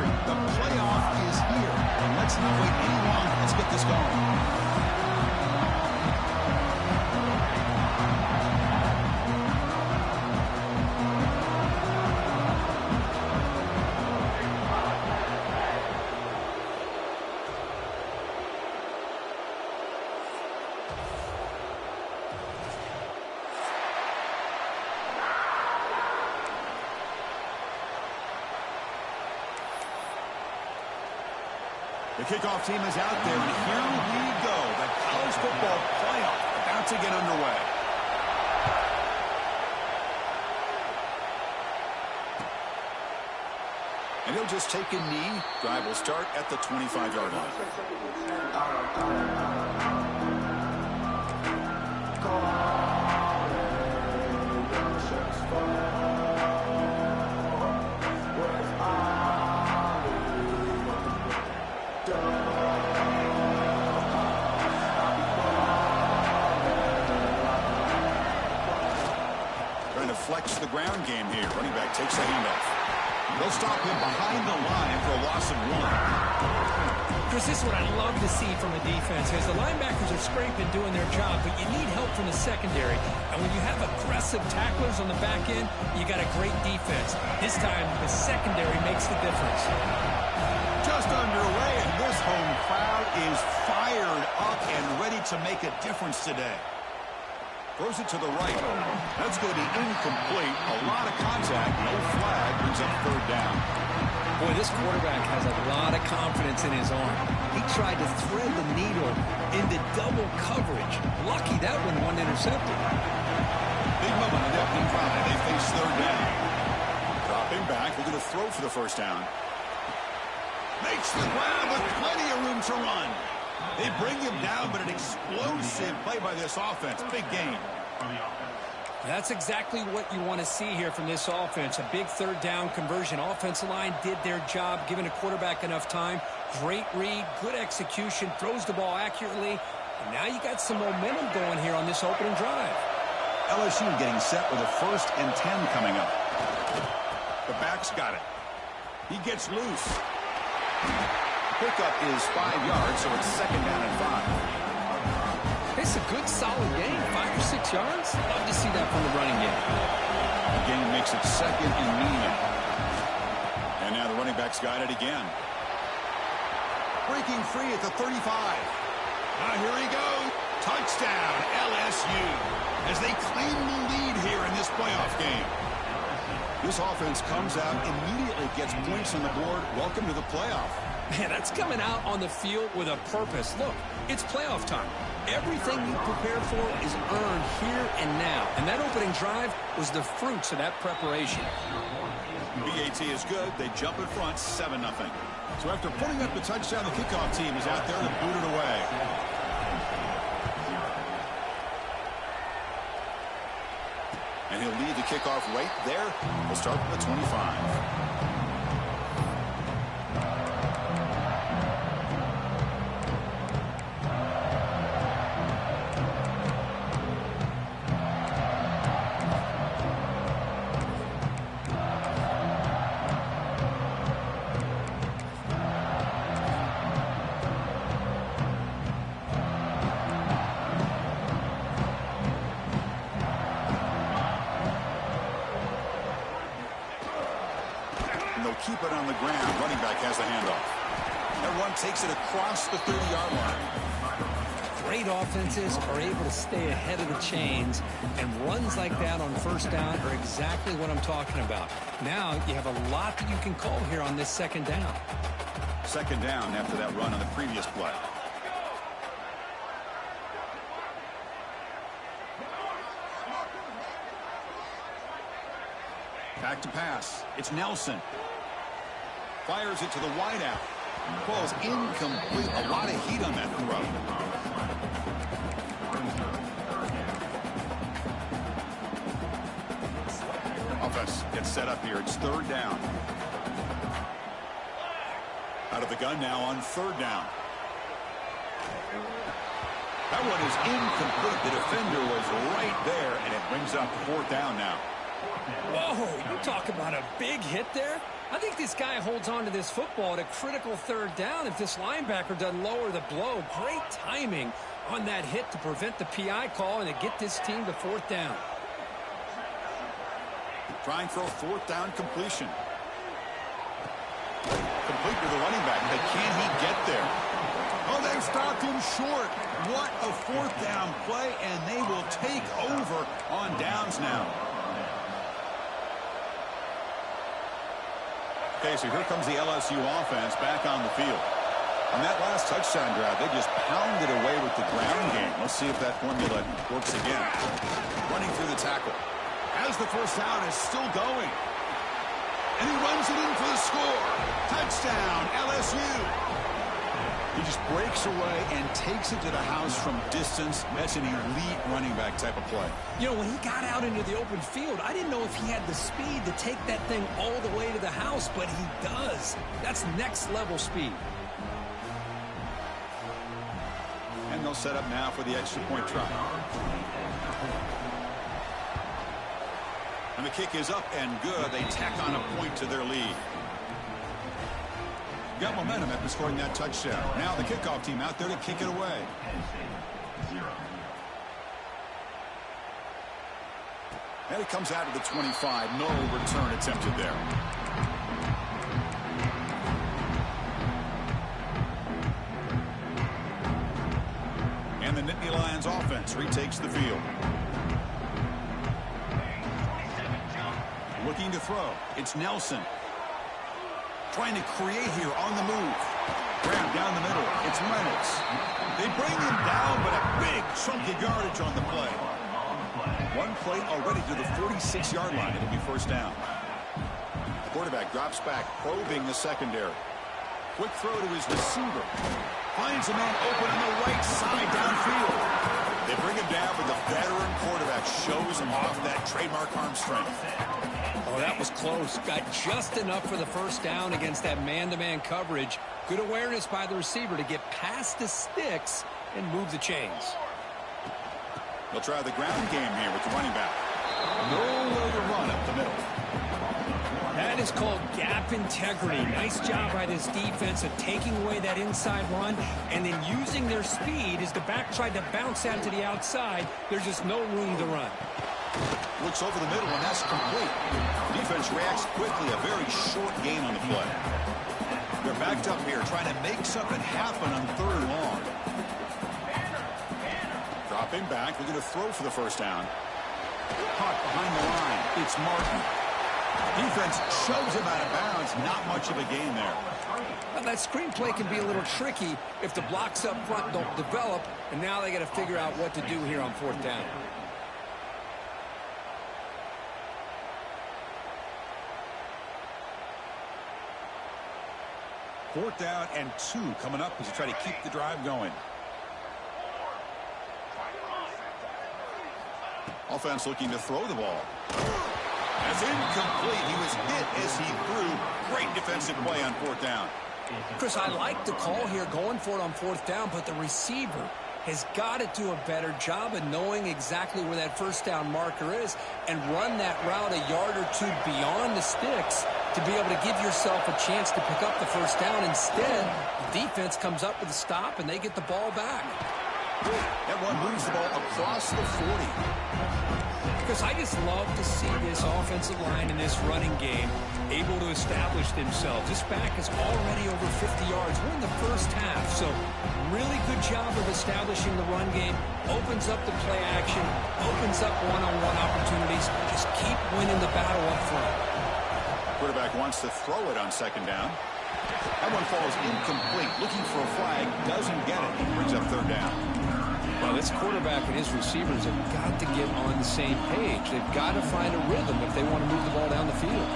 country. The playoff is here. And let's not wait any longer. Let's get this going. The kickoff team is out there, and here we go. The college football playoff about to get underway. And he'll just take a knee. Drive will start at the 25-yard line. Trying to flex the ground game here. Running back takes the handoff. They'll stop him behind the line for a loss of 1. Chris, this is what I love to see from the defense. As the linebackers are scraping, doing their job, but you need help from the secondary. And when you have aggressive tacklers on the back end, you got a great defense. This time, the secondary makes the difference. Just underway, and this home crowd is fired up and ready to make a difference today. Throws it to the right. That's going to be incomplete. A lot of contact. No flag. Brings up 3rd down. Boy, this quarterback has a lot of confidence in his arm. He tried to thread the needle into double coverage. Lucky that one wasn't intercepted. Big moment on that drive. They face 3rd down. Dropping back. Looking to throw for the 1st down. Makes the grab with plenty of room to run. They bring him down, but an explosive play by this offense. Big gain. That's exactly what you want to see here from this offense. A big 3rd down conversion. Offensive line did their job, giving a quarterback enough time. Great read, good execution, throws the ball accurately. And now you got some momentum going here on this opening drive. LSU getting set with a 1st and 10 coming up. The back's got it. He gets loose. Pickup is 5 yards, so it's 2nd down and 5. It's a good, solid gain. 5 or 6 yards. Love to see that from the running game. The gain makes it 2nd and medium. And now the running back's got it again. Breaking free at the 35. Now here he goes. Touchdown, LSU. As they claim the lead here in this playoff game. This offense comes out, immediately gets points on the board. Welcome to the playoff. Man, that's coming out on the field with a purpose. Look, it's playoff time. Everything you prepare for is earned here and now. And that opening drive was the fruits of that preparation. BAT is good. They jump in front, 7-0. So after putting up the touchdown, the kickoff team is out there to boot it away. And he'll lead the kickoff right there. We'll start with the 25. Keep it on the ground. Running back has the handoff. That run takes it across the 30-yard line. Great offenses are able to stay ahead of the chains, and runs like that on 1st down are exactly what I'm talking about. Now you have a lot that you can call here on this 2nd down. 2nd down after that run on the previous play. Back to pass. It's Nelson. Fires it to the wideout. Ball's incomplete. A lot of heat on that throw. Offense gets set up here. It's 3rd down. Out of the gun now on 3rd down. That one is incomplete. The defender was right there, and it brings up 4th down now. Whoa, you talk about a big hit there. I think this guy holds on to this football at a critical third down if this linebacker doesn't lower the blow. Great timing on that hit to prevent the PI call and to get this team to fourth down. Trying for a fourth down completion. Complete to the running back, but can he get there? Oh, they've stopped him short. What a fourth down play, and they will take over on downs now. Okay, so here comes the LSU offense back on the field. On that last touchdown drive, they just pounded away with the ground game. Let's see if that formula works again. Running through the tackle. As the first down is still going. And he runs it in for the score. Touchdown, LSU. He just breaks away and takes it to the house from distance. That's an elite running back type of play. You know, when he got out into the open field, I didn't know if he had the speed to take that thing all the way to the house, but he does. That's next level speed. And they'll set up now for the extra point try. And the kick is up and good. They tack on a point to their lead. Got momentum after scoring that touchdown. Now the kickoff team out there to kick it away. And it comes out to the 25. No return attempted there. And the Nittany Lions offense retakes the field. Looking to throw. It's Nelson. Trying to create here on the move. Grab down the middle. It's Reynolds. They bring him down, but a big chunk of yardage on the play. One play already to the 46-yard line. It'll be first down. The quarterback drops back, probing the secondary. Quick throw to his receiver. Finds a man open on the right side downfield. They bring him down, but the veteran quarterback shows him off that trademark arm strength. Oh, that was close. Got just enough for the first down against that man-to-man coverage. Good awareness by the receiver to get past the sticks and move the chains. They'll try the ground game here with the running back. Nowhere to run up the middle. That is called gap integrity. Nice job by this defense of taking away that inside run and then using their speed as the back tried to bounce out to the outside. There's just no room to run. Looks over the middle, and that's complete. Defense reacts quickly. A very short gain on the play. They're backed up here, trying to make something happen on third and long. Dropping back, looking to throw for the first down. Caught behind the line. It's Martin. Defense shoves him out of bounds. Not much of a gain there. Well, that screenplay can be a little tricky if the blocks up front don't develop, and now they got to figure out what to do here on fourth down. Fourth down and 2 coming up as you try to keep the drive going. Offense looking to throw the ball. That's incomplete. He was hit as he threw. Great defensive play on fourth down. Chris, I like the call here going for it on fourth down, but the receiver has got to do a better job of knowing exactly where that first down marker is and run that route a yard or two beyond the sticks to be able to give yourself a chance to pick up the first down. Instead, the defense comes up with a stop, and they get the ball back. That one moves the ball across the 40. Because I just love to see this offensive line in this running game able to establish themselves. This back is already over 50 yards. We're in the first half, so really good job of establishing the run game. Opens up the play action, opens up one-on-one opportunities. Just keep winning the battle up front. Quarterback wants to throw it on second down. That one falls incomplete. Looking for a flag, doesn't get it. Brings up third down. Well, this quarterback and his receivers have got to get on the same page. They've got to find a rhythm if they want to move the ball down the field.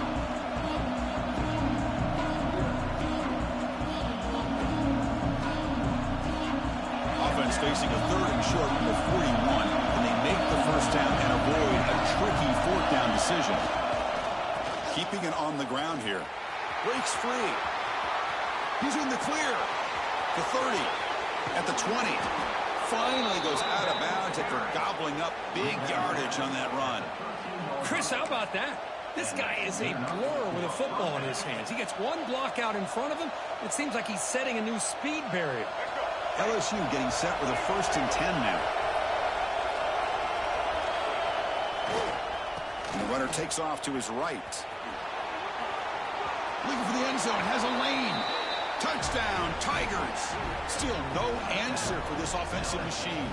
Offense facing a third and short from the 41, and they make the first down and avoid a tricky fourth down decision. Keeping it on the ground here. Breaks free. He's in the clear. The 30. At the 20. Finally goes out of bounds after gobbling up big yardage on that run. Chris, how about that? This guy is a blur with a football in his hands. He gets one block out in front of him. It seems like he's setting a new speed barrier. LSU getting set with a 1st and 10 now. And the runner takes off to his right. Looking for the end zone, has a lane. Touchdown, Tigers. Still no answer for this offensive machine.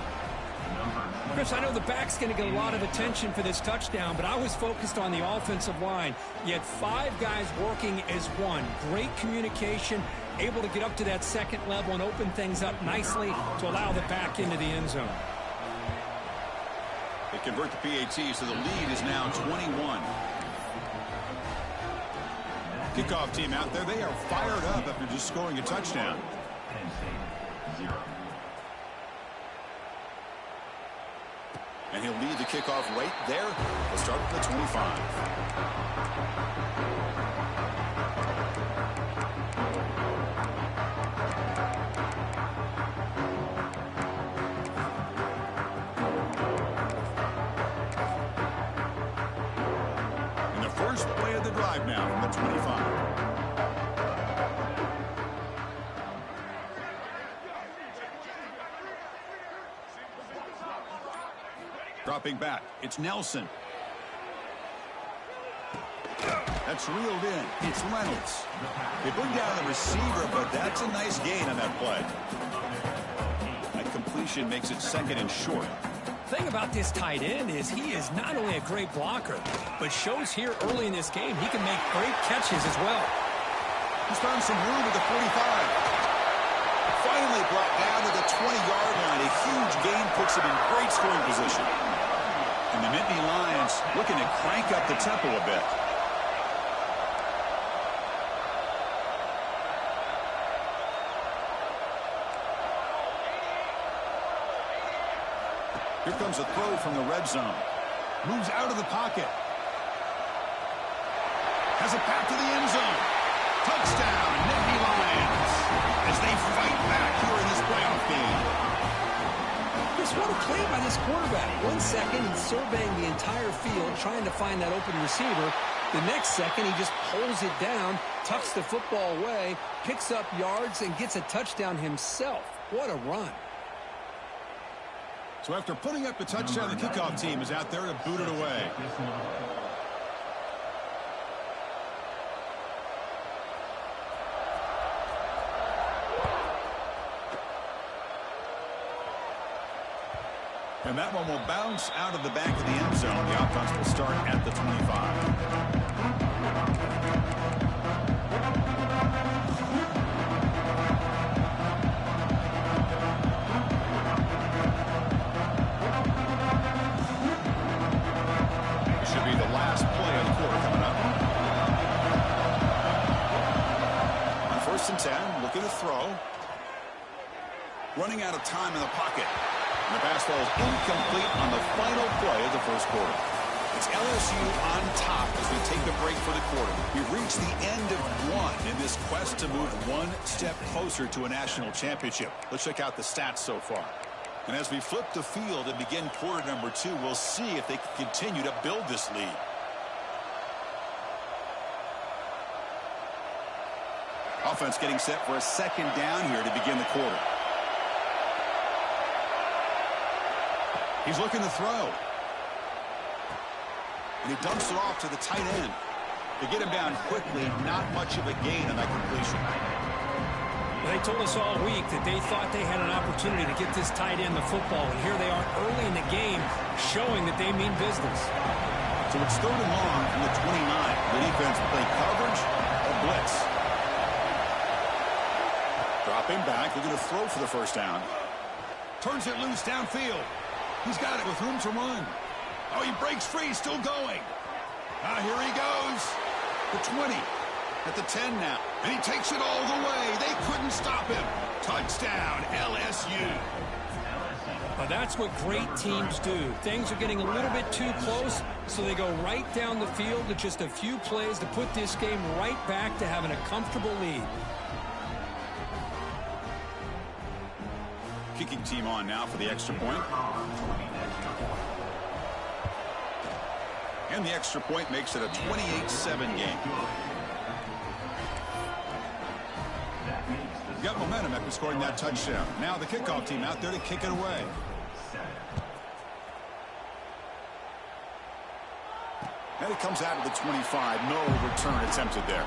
Chris, I know the back's going to get a lot of attention for this touchdown, but I was focused on the offensive line. You had 5 guys working as one. Great communication, able to get up to that second level and open things up nicely to allow the back into the end zone. They convert the PAT, so the lead is now 21. Kickoff team out there, they are fired up after just scoring a touchdown. And he'll lead the kickoff right there. We'll start at the 25. And the first play of the drive now from the 25. Dropping back, it's Nelson. That's reeled in. It's Reynolds. They bring down the receiver, but that's a nice gain on that play. That completion makes it 2nd and short. The thing about this tight end is he is not only a great blocker, but shows here early in this game he can make great catches as well. He's found some room at the 45. Finally brought down to the 20-yard line. A huge gain puts him in great scoring position. And the Nittany Lions looking to crank up the tempo a bit. Here comes a throw from the red zone. Moves out of the pocket. Has a path to the end zone. Touchdown, Nittany Lions, as they fight back here in this playoff game. Just what a play by this quarterback. 1 second, he's surveying the entire field, trying to find that open receiver. The next second, he just pulls it down, tucks the football away, picks up yards, and gets a touchdown himself. What a run. So after putting up the touchdown, the kickoff team is out there to boot it away. And that one will bounce out of the back of the end zone. The offense will start at the 25. This should be the last play of the quarter coming up. On 1st and 10, looking to throw. Running out of time in the pocket. And the pass falls incomplete on the final play of the first quarter. It's LSU on top as we take a break for the quarter. We've reached the end of one in this quest to move one step closer to a national championship. Let's check out the stats so far. And as we flip the field and begin quarter number 2, we'll see if they can continue to build this lead. Offense getting set for a 2nd down here to begin the quarter. He's looking to throw. And he dumps it off to the tight end. They get him down quickly, not much of a gain on that completion. They told us all week that they thought they had an opportunity to get this tight end the football, and here they are early in the game showing that they mean business. So it's 3rd and long from the 29. The defense play coverage or blitz. Dropping back, looking to throw for the 1st down. Turns it loose downfield. He's got it with room to run. Oh, he breaks free, still going. Here he goes. The 20, at the 10 now. And he takes it all the way. They couldn't stop him. Touchdown, LSU. Well, that's what great teams do. Things are getting a little bit too close, so they go right down the field with just a few plays to put this game right back to having a comfortable lead. Kicking team on now for the extra point. And the extra point makes it a 28-7 game. Got momentum after scoring that touchdown. Now the kickoff team out there to kick it away. And it comes out of the 25. No return attempted there.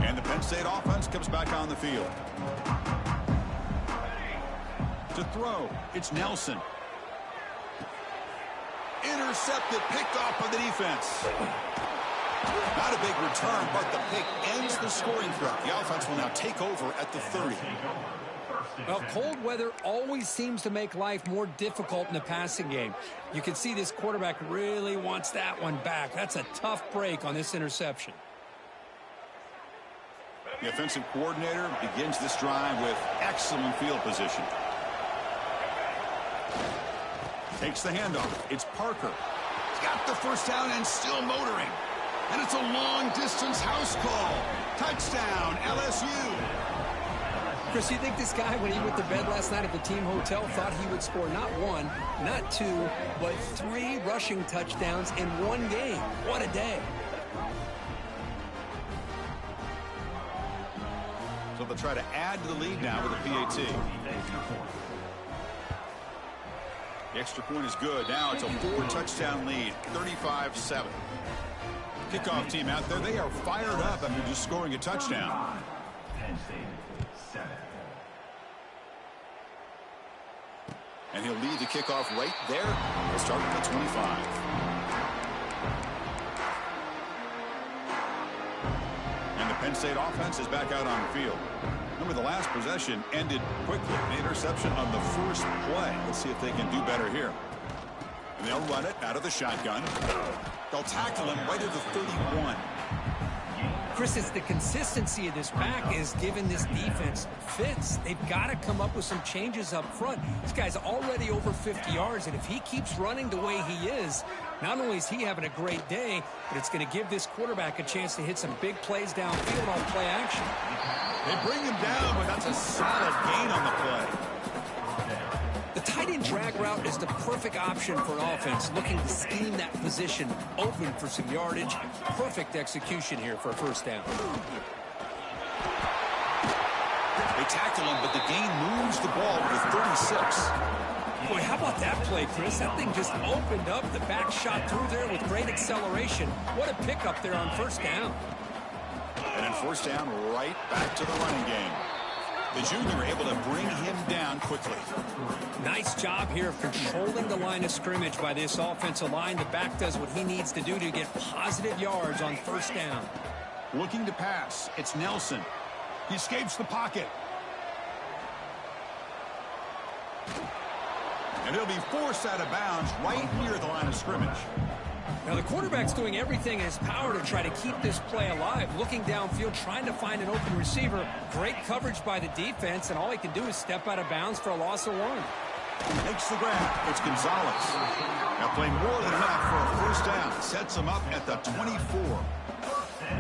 And the Penn State offense comes back on the field. To throw, it's Nelson. Intercepted, picked off by the defense. Not a big return, but the pick ends the scoring threat. The offense will now take over at the 30. Well, cold weather always seems to make life more difficult in the passing game. You can see this quarterback really wants that one back. That's a tough break on this interception. The offensive coordinator begins this drive with excellent field position. Takes the handoff. It's Parker. He's got the first down and still motoring. And it's a long-distance house call. Touchdown, LSU. Chris, you think this guy, when he went to bed last night at the team hotel, thought he would score not one, not two, but 3 rushing touchdowns in one game? What a day. So they'll try to add to the lead now with a PAT. The extra point is good. Now it's a 4-touchdown lead, 35-7. Kickoff team out there, they are fired up after just scoring a touchdown. And he'll lead the kickoff right there. He'll start at the 25. And the Penn State offense is back out on the field. Remember, the last possession ended quickly. An interception on the first play. Let's see if they can do better here. And they'll run it out of the shotgun. They'll tackle him right at the 31. Chris, it's the consistency of this back is giving this defense fits. They've got to come up with some changes up front. This guy's already over 50 yards, and if he keeps running the way he is, not only is he having a great day, but it's going to give this quarterback a chance to hit some big plays downfield on play action. They bring him down, but that's a solid gain on the play. The tight end drag route is the perfect option for an offense looking to scheme that position open for some yardage. Perfect execution here for a first down. They tackle him, but the gain moves the ball to the 36. Boy, how about that play, Chris? That thing just opened up. The back shot through there with great acceleration. What a pickup there on first down. And then first down, right back to the running game. The junior able to bring him down quickly. Nice job here of controlling the line of scrimmage by this offensive line. The back does what he needs to do to get positive yards on first down. Looking to pass. It's Nelson. He escapes the pocket. And he'll be forced out of bounds right near the line of scrimmage. Now, the quarterback's doing everything in his power to try to keep this play alive. Looking downfield, trying to find an open receiver. Great coverage by the defense, and all he can do is step out of bounds for a loss of 1. Makes the grab. It's Gonzalez. Now playing more than enough for a first down. Sets him up at the 24.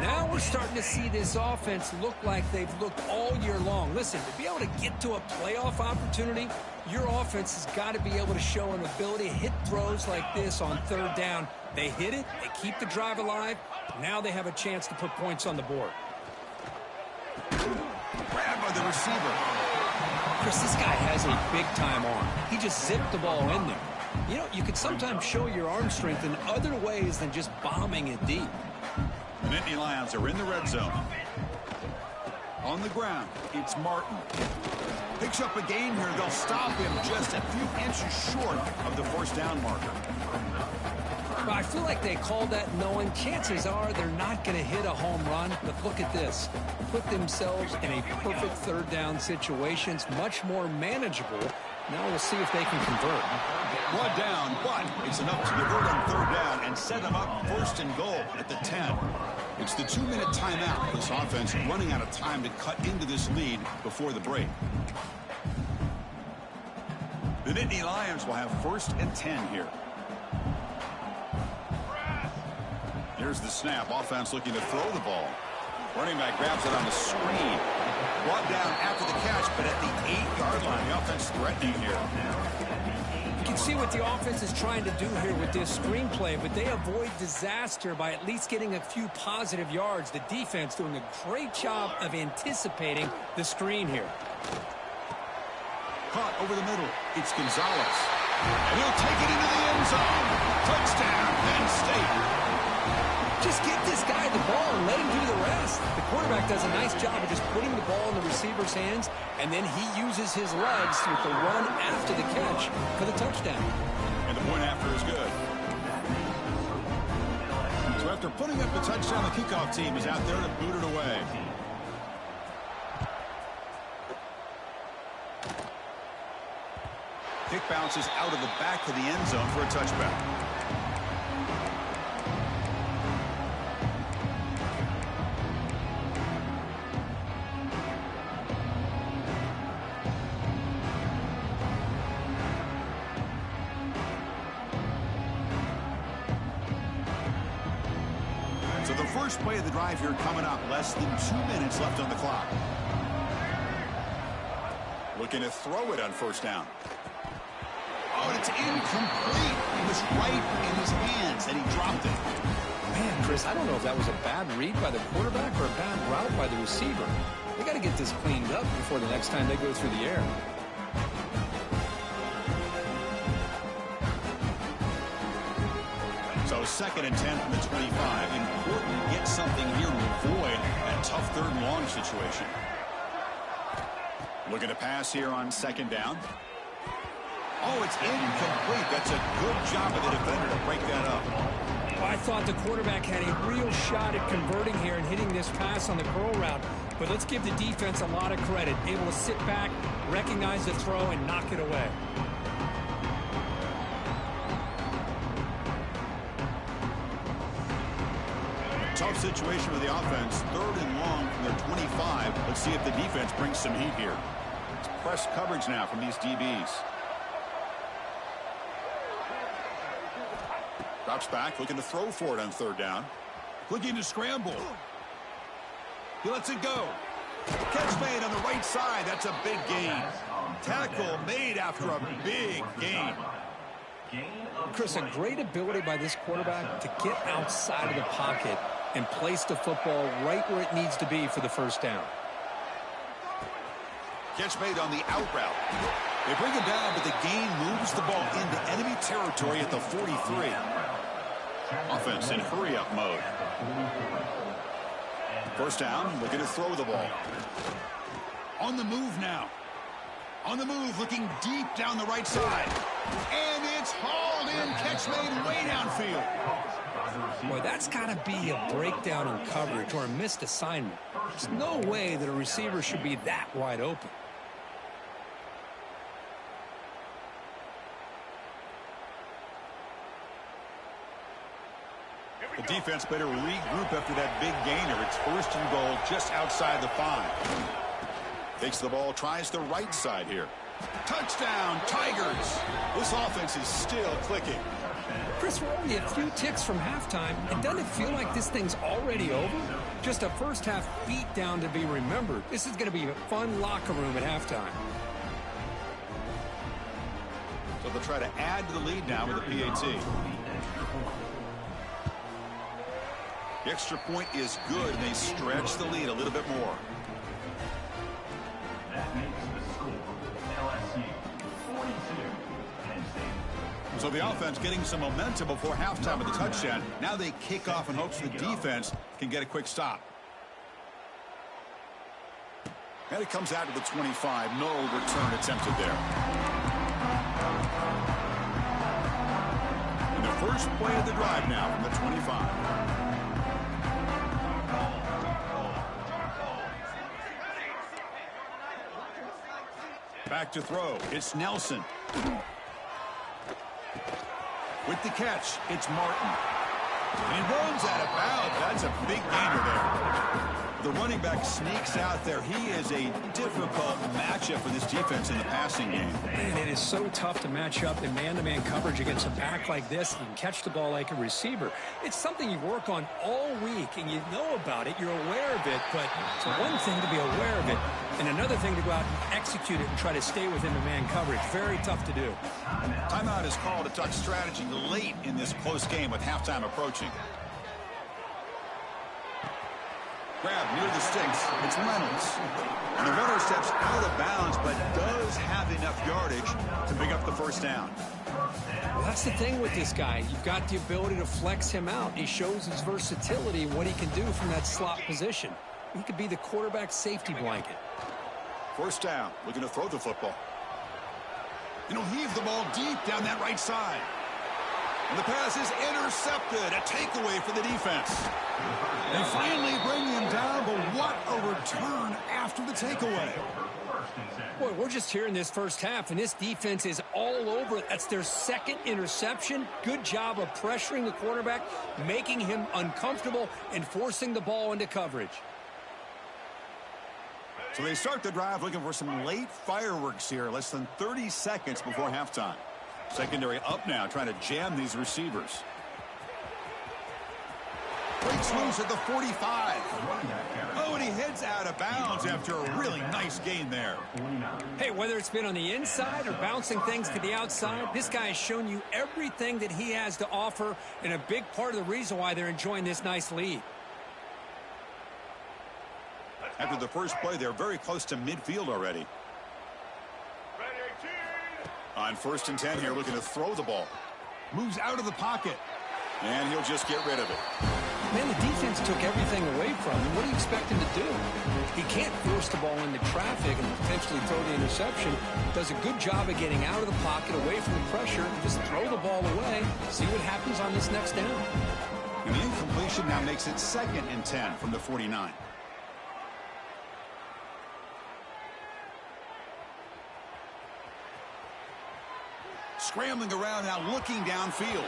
Now we're starting to see this offense look like they've looked all year long. Listen, to be able to get to a playoff opportunity, your offense has got to be able to show an ability to hit throws like this on third down. They hit it, they keep the drive alive. Now they have a chance to put points on the board. Grab by the receiver. Chris, this guy has a big-time arm. He just zipped the ball in there. You know, you can sometimes show your arm strength in other ways than just bombing it deep. The Nittany Lions are in the red zone. On the ground, it's Martin. Picks up a gain here. They'll stop him just a few inches short of the first down marker. Well, I feel like they called that knowing chances are they're not going to hit a home run. But look at this. Put themselves in a perfect third down situation. It's much more manageable. Now we'll see if they can convert. One down, but it's enough to convert on third down and set them up first and goal at the 10. It's the 2-minute timeout. This offense running out of time to cut into this lead before the break. The Nittany Lions will have first and 10 here. Here's the snap. Offense looking to throw the ball. Running back grabs it on the screen. Brought down after the catch, but at the 8-yard line. The offense threatening here. You can see what the offense is trying to do here with this screenplay, but they avoid disaster by at least getting a few positive yards. The defense doing a great job of anticipating the screen here. Caught over the middle. It's Gonzalez. And he'll take it into the end zone. Touchdown, Penn State. Just get this guy the ball and let him do the rest. The quarterback does a nice job of just putting the ball in the receiver's hands, and then he uses his legs with the run after the catch for the touchdown. And the point after is good. So after putting up the touchdown, the kickoff team is out there to boot it away. Kick bounces out of the back of the end zone for a touchback. So the first play of the drive here coming up. Less than 2 minutes left on the clock. Looking to throw it on first down. Oh, and it's incomplete. It was right in his hands, and he dropped it. Man, Chris, I don't know if that was a bad read by the quarterback or a bad route by the receiver. They got to get this cleaned up before the next time they go through the air. So 2nd and 10 from the 25. Important to get something here to avoid that tough 3rd and long situation. Looking to pass here on 2nd down. Oh, it's incomplete. That's a good job of the defender to break that up. Well, I thought the quarterback had a real shot at converting here and hitting this pass on the curl route. But let's give the defense a lot of credit. Able to sit back, recognize the throw, and knock it away. Tough situation with the offense. 3rd and long from their 25. Let's see if the defense brings some heat here. It's press coverage now from these DBs. Drops back, looking to throw for it on 3rd down. Looking to scramble. He lets it go. Catch made on the right side. That's a big gain. Tackle made after a big gain. Chris, a great ability by this quarterback to get outside of the pocket and place the football right where it needs to be for the first down. Catch made on the out route. They bring him down, but the gain moves the ball into enemy territory at the 43. Offense in hurry-up mode. First down, looking to throw the ball. On the move now. On the move, looking deep down the right side. And it's hauled in. Catch made way downfield. Boy, that's got to be a breakdown in coverage or a missed assignment. There's no way that a receiver should be that wide open. The defense better regroup after that big gainer. It's 1st and goal just outside the 5. Takes the ball, tries the right side here. Touchdown, Tigers. This offense is still clicking. Chris, we're only a few ticks from halftime, and doesn't it feel like this thing's already over? Just a first half beat down to be remembered. This is going to be a fun locker room at halftime. So they'll try to add to the lead now with a PAT. The extra point is good, and they stretch the lead a little bit more. That makes the score LSU 42, Penn State. So the offense getting some momentum before halftime with the touchdown. Now they kick off in hopes the defense can get a quick stop. And it comes out to the 25. No return attempted there. And the first play of the drive now from the 25. Back to throw. It's Nelson. With the catch, it's Martin. And he runs out of bounds. That's a big gainer there. The running back sneaks out there. He is a difficult matchup for this defense in the passing game. Man, it is so tough to match up in man-to-man coverage against a back like this. You can catch the ball like a receiver. It's something you work on all week, and you know about it. You're aware of it, but it's one thing to be aware of it, and another thing to go out and execute it and try to stay within the man coverage. Very tough to do. Timeout is called to talk strategy late in this close game with halftime approaching. Grab near the sticks. It's Reynolds. And the runner steps out of bounds, but does have enough yardage to pick up the first down. Well, that's the thing with this guy. You've got the ability to flex him out. He shows his versatility and what he can do from that slot position. He could be the quarterback safety blanket. First down. Looking to throw the football. And he'll heave the ball deep down that right side. And the pass is intercepted. A takeaway for the defense. They finally bring him down, but what a return after the takeaway. Boy, we're just here in this first half, and this defense is all over it. That's their second interception. Good job of pressuring the quarterback, making him uncomfortable, and forcing the ball into coverage. So they start the drive looking for some late fireworks here. Less than 30 seconds before halftime. Secondary up now, trying to jam these receivers. Breaks loose at the 45. Oh, and he heads out of bounds after a really nice gain there. Hey, whether it's been on the inside or bouncing things to the outside, this guy has shown you everything that he has to offer, and a big part of the reason why they're enjoying this nice lead. After the first play, they're very close to midfield already. On 1st and 10 here, looking to throw the ball. Moves out of the pocket. And he'll just get rid of it. Man, the defense took everything away from him. What do you expect him to do? He can't force the ball into traffic and potentially throw the interception. Does a good job of getting out of the pocket, away from the pressure. Just throw the ball away. See what happens on this next down. And the incompletion now makes it 2nd and 10 from the 49. Scrambling around now, looking downfield.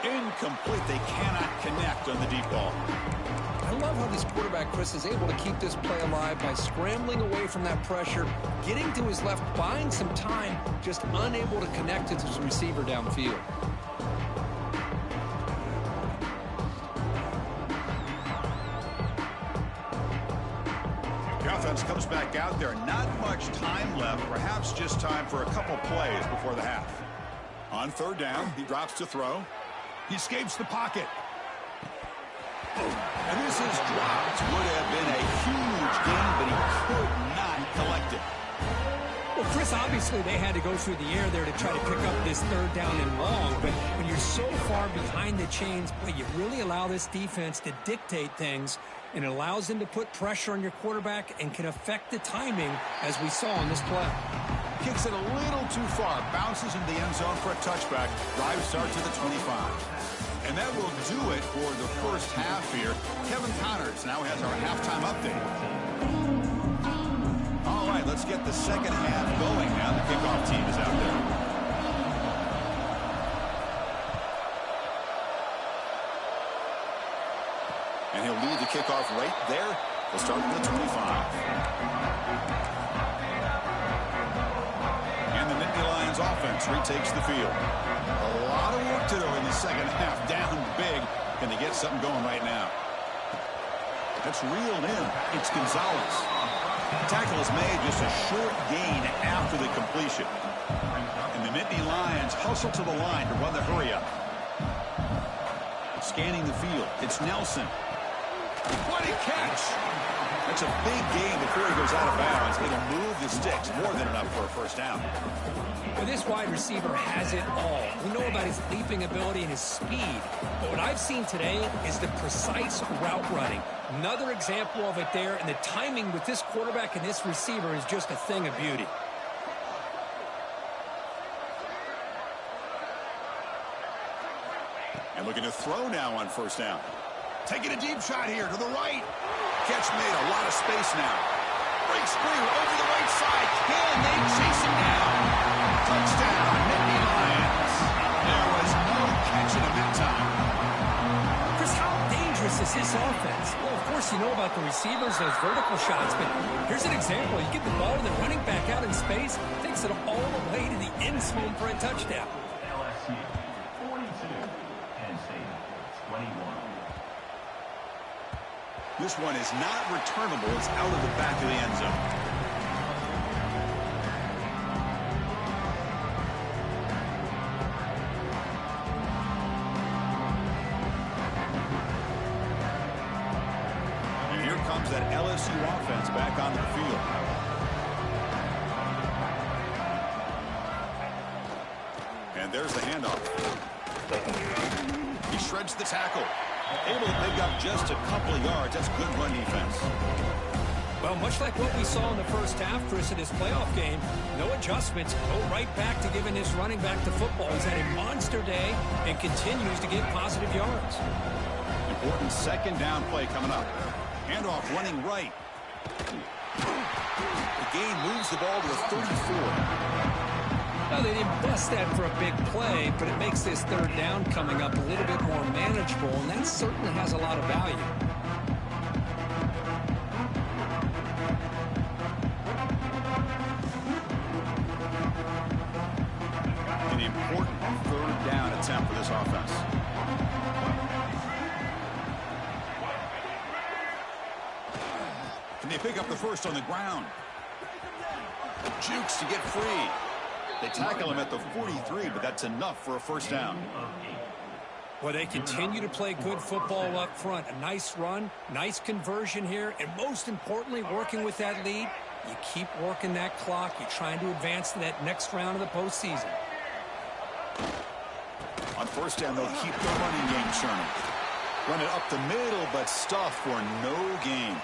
Incomplete. They cannot connect on the deep ball. I love how this quarterback, Chris, is able to keep this play alive by scrambling away from that pressure, getting to his left, buying some time, just unable to connect to his receiver downfield. The offense comes back out there. Not much time left. Perhaps just time for a couple plays before the half. On 3rd down, he drops to throw. He escapes the pocket. And this is dropped. Would have been a huge gain, but he could not collect it. Well, Chris, obviously they had to go through the air there to try to pick up this 3rd down and long, but when you're so far behind the chains, boy, you really allow this defense to dictate things, and it allows them to put pressure on your quarterback and can affect the timing, as we saw in this play. Kicks it a little too far. Bounces into the end zone for a touchback. Drive starts at the 25. And that will do it for the first half here. Kevin Connors now has our halftime update. All right, let's get the second half going now. The kickoff team is out there. And he'll lead the kickoff right there. We'll start with the 25. Offense retakes the field. A lot of work to do in the second half. Down big. Can they get something going right now? That's reeled in. It's Gonzalez. The tackle is made, just a short gain after the completion. And the Nittany Lions hustle to the line to run the hurry up. Scanning the field. It's Nelson. What a catch! That's a big gain before he goes out of bounds. It'll move the sticks more than enough for a first down. Well, this wide receiver has it all. We know about his leaping ability and his speed, but what I've seen today is the precise route running. Another example of it there, and the timing with this quarterback and this receiver is just a thing of beauty. And looking to throw now on 1st down. Taking a deep shot here to the right. Catch made, a lot of space now. Breaks free over the right side. Can they chase him down? Touchdown, Nittany Lions. There was no catch in him that time. Chris, how dangerous is this offense? Well, of course, you know about the receivers, those vertical shots, but here's an example. You get the ball to the running back out in space, takes it all the way to the end zone for a touchdown. LSU 42, Penn State 21. This one is not returnable. It's out of the back of the end zone. Comes that LSU offense back onto the field. And there's the handoff. He shreds the tackle. Able to pick up just a couple of yards. That's good run defense. Well, much like what we saw in the first half, Chris, in his playoff game, no adjustments, go right back to giving his running back the football. He's had a monster day and continues to get positive yards. Important second down play coming up. Handoff running right. The gain moves the ball to the 34. Well, they didn't bust that for a big play, but it makes this third down coming up a little bit more manageable, and that certainly has a lot of value. An important third down attempt for this offense. Can they pick up the first on the ground? Jukes to get free. They tackle him at the 43, but that's enough for a first down. Well, they continue to play good football up front. A nice run, nice conversion here, and most importantly, working with that lead, you keep working that clock. You're trying to advance to that next round of the postseason. On first down, they'll keep the running game churning. Run it up the middle, but stuff for no gain.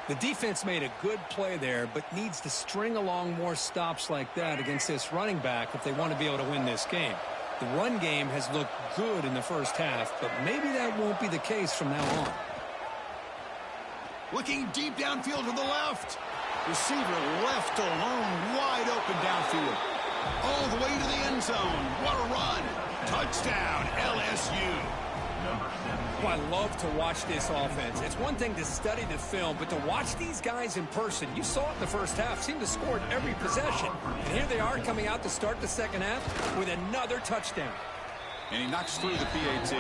The defense made a good play there, but needs to string along more stops like that against this running back if they want to be able to win this game. The run game has looked good in the first half, but maybe that won't be the case from now on. Looking deep downfield to the left. Receiver left alone, wide open downfield. All the way to the end zone. What a run. Touchdown, LSU. Well, I love to watch this offense. It's one thing to study the film, but to watch these guys in person, you saw it in the first half, seemed to score at every possession. And here they are coming out to start the second half with another touchdown. And he knocks through the PAT.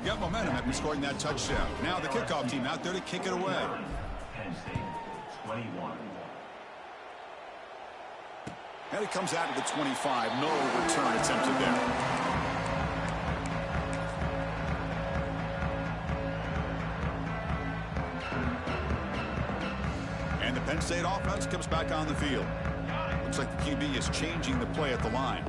Got momentum after scoring that touchdown. Now the kickoff team out there to kick it away. Penn State 21. And it comes out to the 25. No return attempted there. And the Penn State offense comes back on the field. Looks like the QB is changing the play at the line.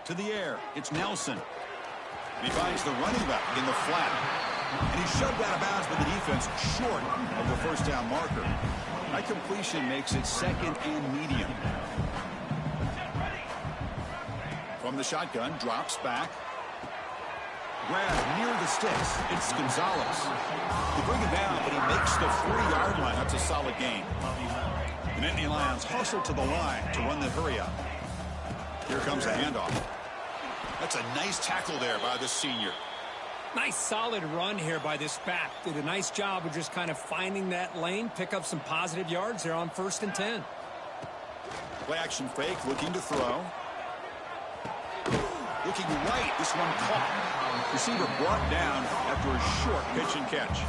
To the air, it's Nelson. And he finds the running back in the flat. And he's shoved out of bounds by the defense short of the first down marker. That completion makes it second and medium. From the shotgun, drops back. Grab near the sticks. It's Gonzalez. They bring him down, but he makes the 40-yard line. That's a solid gain. The Nittany Lions hustle to the line to run the hurry up. Here comes the handoff. That's a nice tackle there by the senior. Nice solid run here by this back. Did a nice job of just kind of finding that lane, pick up some positive yards there on 1st and 10. Play action fake, looking to throw. Looking right, this one caught. Receiver brought down after a short pitch and catch.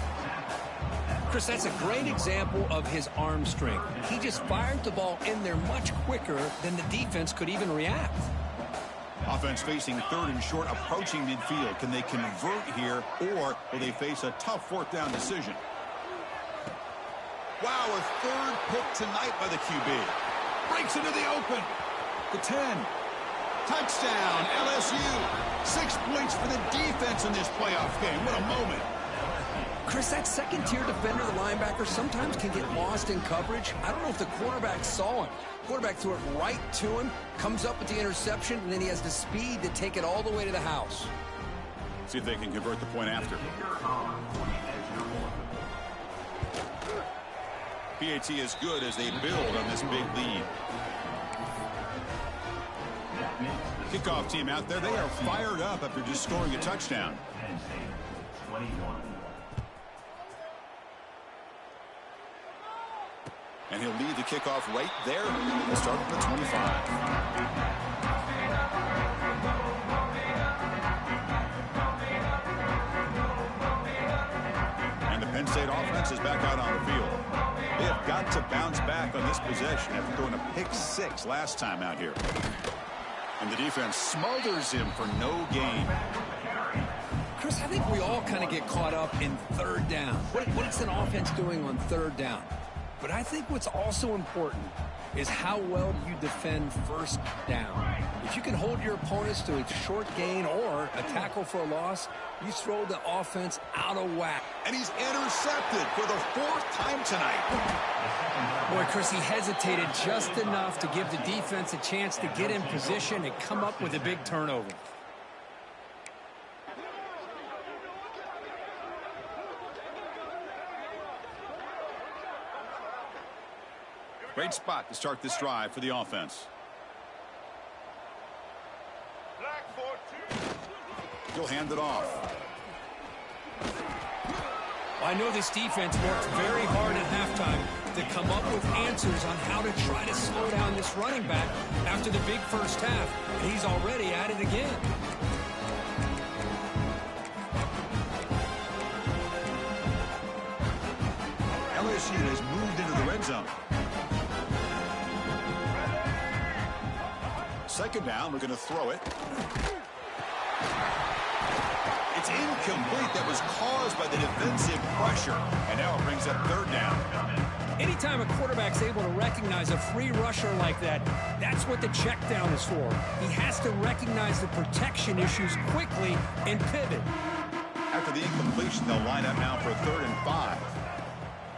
Chris, that's a great example of his arm strength. He just fired the ball in there much quicker than the defense could even react. Offense facing 3rd and short, approaching midfield. Can they convert here, or will they face a tough 4th down decision? Wow, a 3rd pick tonight by the QB. Breaks into the open. The 10. Touchdown, LSU. 6 points for the defense in this playoff game. What a moment. Chris, that second-tier defender, the linebacker, sometimes can get lost in coverage. I don't know if the quarterback saw him. Quarterback threw it right to him, comes up with the interception, and then he has the speed to take it all the way to the house. See if they can convert the point after. PAT is good as they build on this big lead. Kickoff team out there, they are fired up after just scoring a touchdown. Penn State, 21. And he'll lead the kickoff right there. They'll start at the 25. And the Penn State offense is back out on the field. They have got to bounce back on this possession after throwing a pick 6 last time out here. And the defense smothers him for no gain. Chris, I think we all kind of get caught up in third down. What's an offense doing on third down? But I think what's also important is how well do you defend first down. If you can hold your opponents to a short gain or a tackle for a loss, you throw the offense out of whack. And he's intercepted for the 4th time tonight. Boy, Chris, he hesitated just enough to give the defense a chance to get in position and come up with a big turnover. Great spot to start this drive for the offense. He'll hand it off. Well, I know this defense worked very hard at halftime to come up with answers on how to try to slow down this running back after the big first half. And he's already at it again. LSU has moved into the red zone. Second down, we're going to throw it. It's incomplete. That was caused by the defensive pressure. And now it brings up third down. Anytime a quarterback's able to recognize a free rusher like that, that's what the check down is for. He has to recognize the protection issues quickly and pivot. After the incompletion, they'll line up now for a 3rd and 5.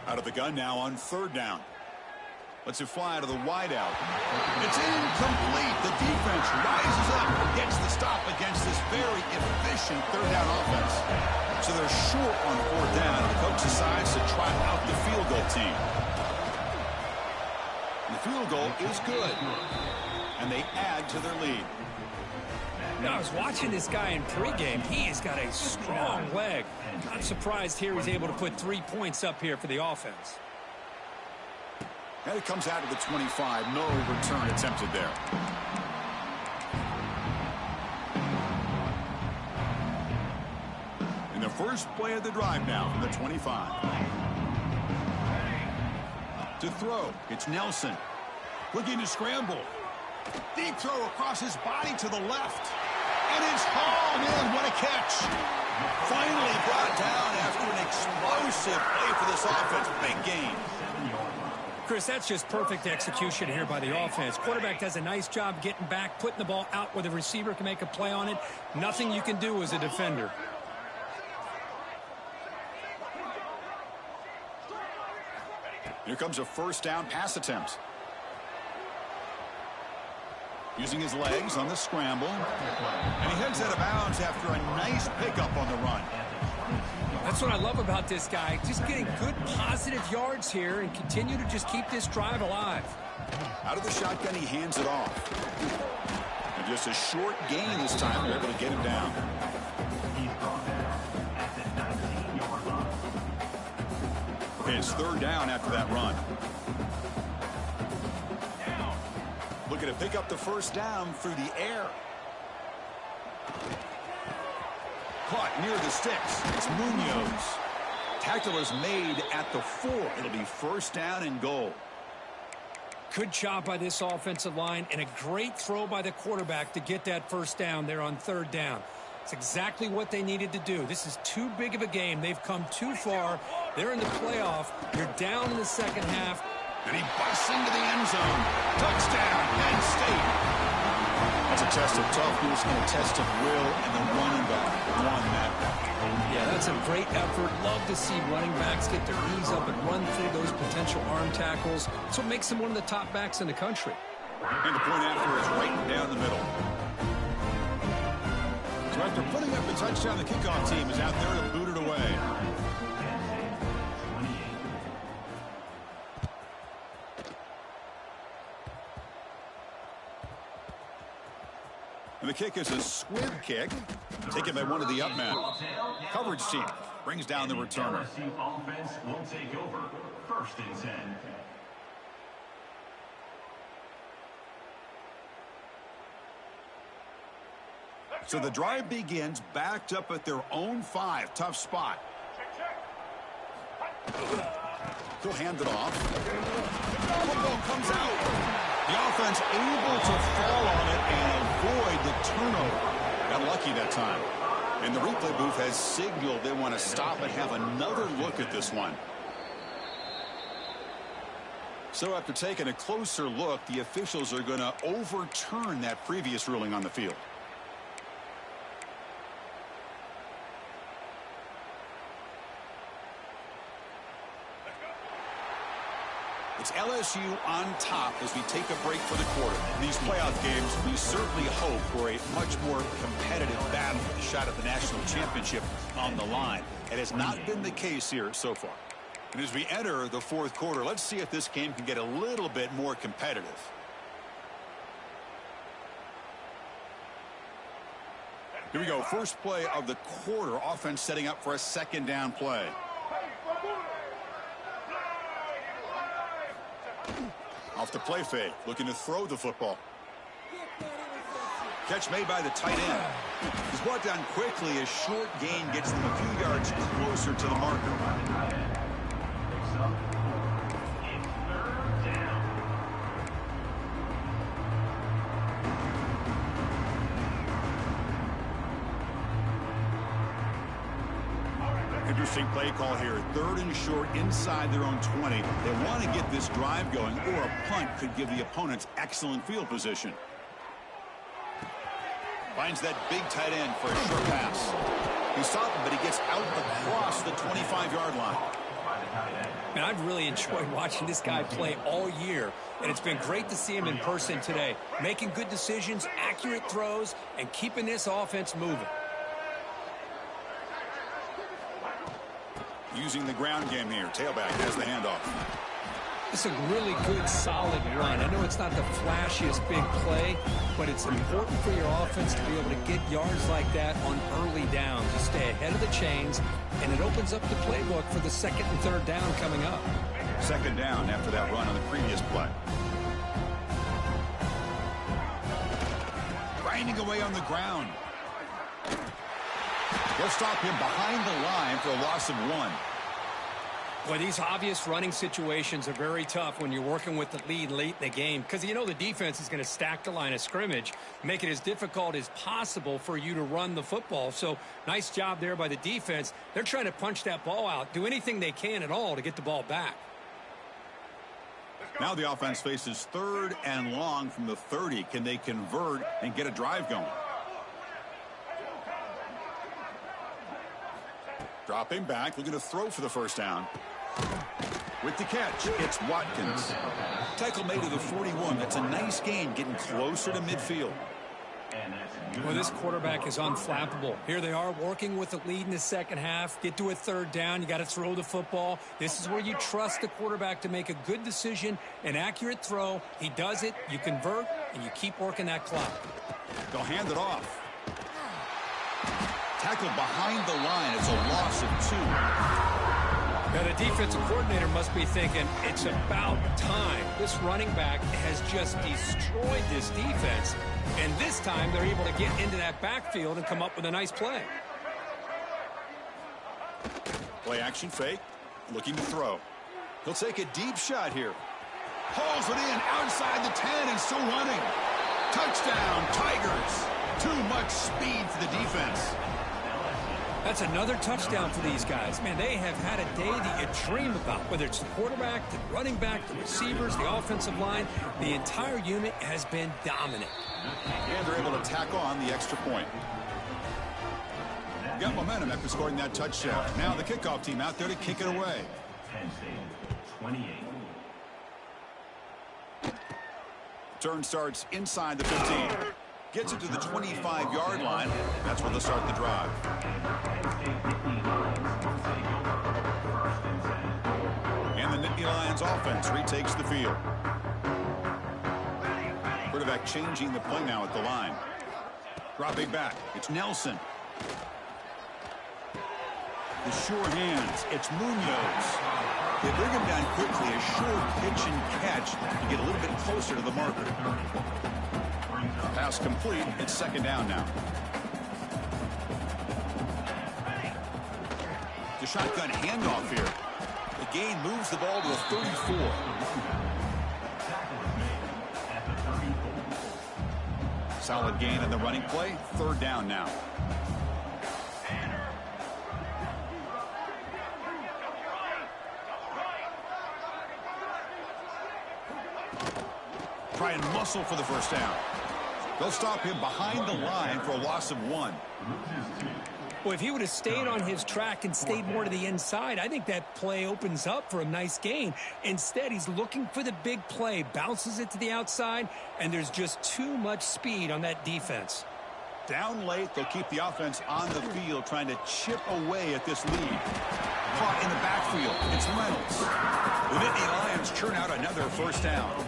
Out of the gun now on 3rd down. Lets it fly to the wideout. It's incomplete. The defense rises up and gets the stop against this very efficient 3rd down offense. So they're short on 4th down, and the coach decides to try out the field goal team. And the field goal is good. And they add to their lead. Now, I was watching this guy in pregame. He has got a strong leg. I'm surprised here he's able to put 3 points up here for the offense. And it comes out of the 25. No return attempted there. In the first play of the drive now from the 25. To throw, it's Nelson. Looking to scramble. Deep throw across his body to the left. And it's hauled in. What a catch. Finally brought down after an explosive play for this offense. Big gain. Chris, that's just perfect execution here by the offense. Quarterback does a nice job getting back, putting the ball out where the receiver can make a play on it. Nothing you can do as a defender. Here comes a 1st down pass attempt. Using his legs on the scramble. And he heads out of bounds after a nice pickup on the run. That's what I love about this guy. Just getting good positive yards here and continue to just keep this drive alive. Out of the shotgun, he hands it off. And just a short gain this time. They're able to get him down. It's 3rd down after that run. Looking to pick up the 1st down through the air. Caught near the sticks. It's Munoz. Tackle is made at the 4. It'll be 1st down and goal. Good job by this offensive line and a great throw by the quarterback to get that 1st down there on 3rd down. It's exactly what they needed to do. This is too big of a game. They've come too far. They're in the playoff. You're down in the second half. And he busts into the end zone. Touchdown, Penn State. That's a test of toughness and a test of will, and the running back won that. Yeah, that's a great effort. Love to see running backs get their knees up and run through those potential arm tackles. That's what makes them one of the top backs in the country. And the point after is right down the middle. So after putting up the touchdown, the kickoff team is out there to boot it away. And the kick is a squib kick, taken by one of the up men. Coverage team brings down the returner. LSU offense will take over. 1st and 10. So the drive begins backed up at their own 5. Tough spot. He'll hand it off. Football comes out. The offense able to fall on it and avoid the turnover. Got lucky that time. And the replay booth has signaled they want to stop and have another look at this one. So after taking a closer look, the officials are going to overturn that previous ruling on the field. It's LSU on top as we take a break for the quarter. In these playoff games, we certainly hope for a much more competitive battle with a shot at the national championship on the line. It has not been the case here so far. And as we enter the 4th quarter, let's see if this game can get a little bit more competitive. Here we go. First play of the quarter. Offense setting up for a 2nd down play. Off the play fake, looking to throw the football. Catch made by the tight end. He's brought down quickly. A short gain gets them a few yards closer to the marker. Interesting play call here. 3rd and short inside their own 20. They want to get this drive going, or a punt could give the opponents excellent field position. Finds that big tight end for a short pass. He stopped him, but he gets out across the 25-yard line. Man, I've really enjoyed watching this guy play all year, and it's been great to see him in person today. Making good decisions, accurate throws, and keeping this offense moving. Using the ground game here. Tailback has the handoff. It's a really good, solid run. I know it's not the flashiest big play, but it's important for your offense to be able to get yards like that on early downs. You stay ahead of the chains, and it opens up the playbook for the 2nd and 3rd down coming up. 2nd down after that run on the previous play. Grinding away on the ground. They'll stop him behind the line for a loss of 1. Boy, these obvious running situations are very tough when you're working with the lead late in the game, because you know the defense is going to stack the line of scrimmage, make it as difficult as possible for you to run the football. So nice job there by the defense. They're trying to punch that ball out, do anything they can at all to get the ball back. Now the offense faces 3rd and long from the 30. Can they convert and get a drive going? Dropping back, looking to throw for the 1st down. With the catch, it's Watkins. Tackle made to the 41. That's a nice gain, getting closer to midfield. Well, this quarterback is unflappable. Here they are working with the lead in the 2nd half. Get to a 3rd down. You got to throw the football. This is where you trust the quarterback to make a good decision, an accurate throw. He does it, you convert, and you keep working that clock. They'll hand it off. Tackle behind the line. It's a loss of 2. Now the defensive coordinator must be thinking, it's about time. This running back has just destroyed this defense, and this time they're able to get into that backfield and come up with a nice play. Play action fake, looking to throw. He'll take a deep shot here. Hauls it in outside the 10 and still running. Touchdown, Tigers. Too much speed for the defense. That's another touchdown for these guys. Man, they have had a day that you dream about, whether it's the quarterback, the running back, the receivers, the offensive line. The entire unit has been dominant. And they're able to tack on the extra point. Got momentum after scoring that touchdown. Now the kickoff team out there to kick it away. Penn State, 28. Turn starts inside the 15. Gets it to the 25-yard line. That's where they'll start the drive. And the Nittany Lions offense retakes the field. Quarterback changing the play now at the line. Dropping back, it's Nelson. The sure hands, it's Munoz. They bring him down quickly, a short pitch and catch to get a little bit closer to the marker. Pass complete, it's second down now. The shotgun handoff here. The gain moves the ball to a 34. Solid gain on the running play. Third down now. Try and muscle for the first down. They'll stop him behind the line for a loss of 1. Well, if he would have stayed on his track and stayed more to the inside, I think that play opens up for a nice gain. Instead, he's looking for the big play, bounces it to the outside, and there's just too much speed on that defense. Down late, they'll keep the offense on the field, trying to chip away at this lead. Caught in the backfield, it's Reynolds. The Nittany Lions churn out another first down.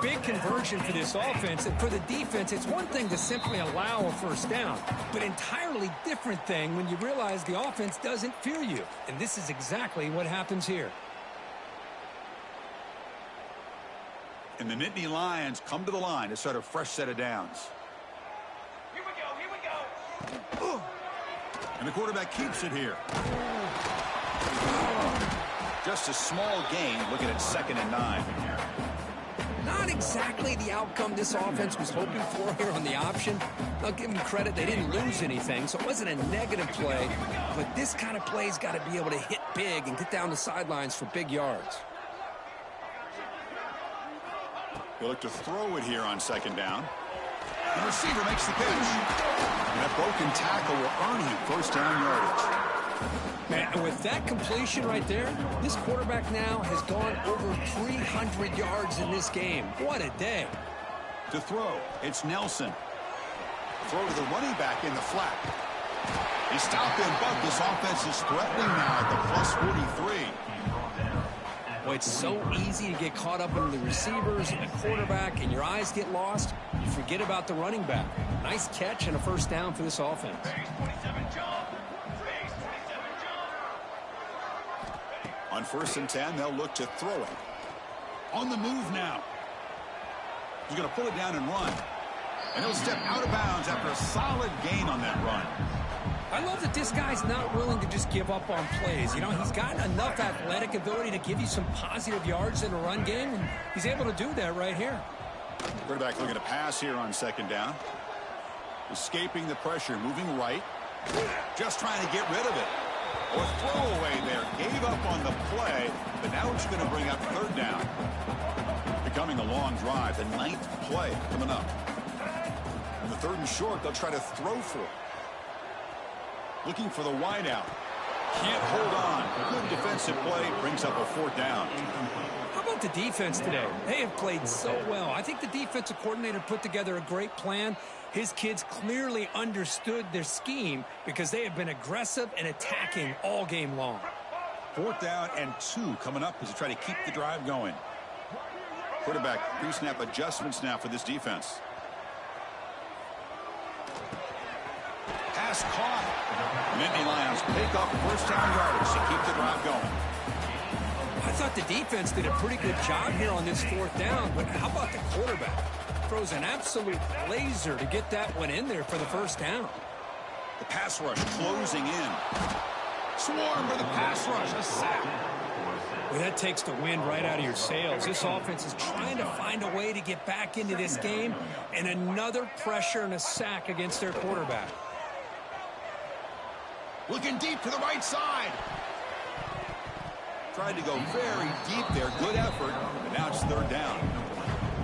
Big conversion for this offense, and for the defense, it's one thing to simply allow a first down, but entirely different thing when you realize the offense doesn't fear you, and this is exactly what happens here. And the Nittany Lions come to the line to start a fresh set of downs. Here we go. And the quarterback keeps it here. Just a small gain, looking at 2nd and 9. Not exactly the outcome this offense was hoping for here on the option. I'll give them credit, they didn't lose anything, so it wasn't a negative play. But this kind of play's got to be able to hit big and get down the sidelines for big yards. They look to throw it here on 2nd down. The receiver makes the catch. And that broken tackle will earn him first down yardage. Man, with that completion right there, this quarterback now has gone over 300 yards in this game. What a day. To throw, it's Nelson. Throw to the running back in the flat. He stopped him, but this offense is threatening now at the +43. Well, it's so easy to get caught up in the receivers and the quarterback, and your eyes get lost. You forget about the running back. Nice catch and a first down for this offense. On 1st and 10, they'll look to throw it. On the move now. He's going to pull it down and run. And he'll step out of bounds after a solid gain on that run. I love that this guy's not willing to just give up on plays. You know, he's got enough athletic ability to give you some positive yards in a run game, and he's able to do that right here. Quarterback looking to pass here on 2nd down. Escaping the pressure, moving right. Just trying to get rid of it. Or throwaway there. Gave up on the play, but now it's going to bring up 3rd down. Becoming a long drive, the 9th play coming up. On the 3rd and short, they'll try to throw for it. Looking for the wideout. Can't hold on. Good defensive play, brings up a 4th down. How about the defense today? They have played so well. I think the defensive coordinator put together a great plan. His kids clearly understood their scheme because they have been aggressive and attacking all game long. 4th down and 2 coming up as they try to keep the drive going. Quarterback pre-snap adjustments now for this defense. Pass caught. Nittany Lions pick up first down yardage to keep the drive going. I thought the defense did a pretty good job here on this 4th down, but how about the quarterback? Throws an absolute laser to get that one in there for the first down. The pass rush closing in. Swarm for the pass rush, a sack. Well, that takes the wind right out of your sails. This offense is trying to find a way to get back into this game, and another pressure and a sack against their quarterback. Looking deep to the right side. Tried to go very deep there. Good effort, but now it's 3rd down.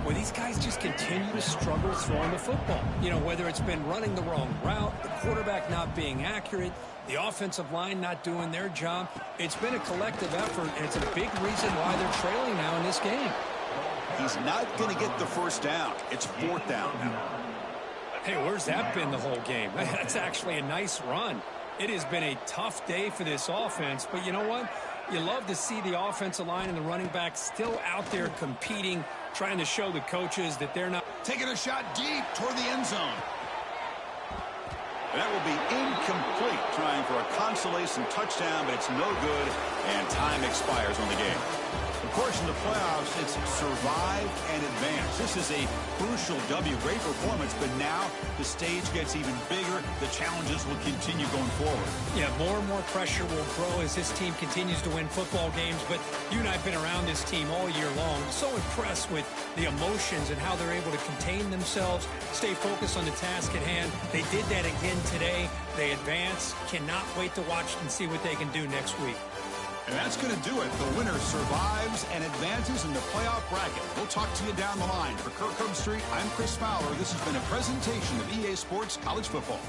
Well, these guys just continue to struggle throwing the football. You know, whether it's been running the wrong route, the quarterback not being accurate, the offensive line not doing their job. It's been a collective effort, and it's a big reason why they're trailing now in this game. He's not going to get the first down. It's 4th down now. Hey, where's that been the whole game? That's actually a nice run. It has been a tough day for this offense, but you know what? You love to see the offensive line and the running back still out there competing, trying to show the coaches that they're not. Taking a shot deep toward the end zone. That will be incomplete, trying for a consolation touchdown, but it's no good, and time expires on the game. Of course, in the playoffs, it's survive and advance. This is a crucial W. Great performance, but now the stage gets even bigger. The challenges will continue going forward. Yeah, more and more pressure will grow as this team continues to win football games, but you and I have been around this team all year long. So impressed with the emotions and how they're able to contain themselves, stay focused on the task at hand. They did that again today. They advance. Cannot wait to watch and see what they can do next week. And that's going to do it. The winner survives and advances in the playoff bracket. We'll talk to you down the line. For Kirk Street, I'm Chris Fowler. This has been a presentation of EA Sports College Football.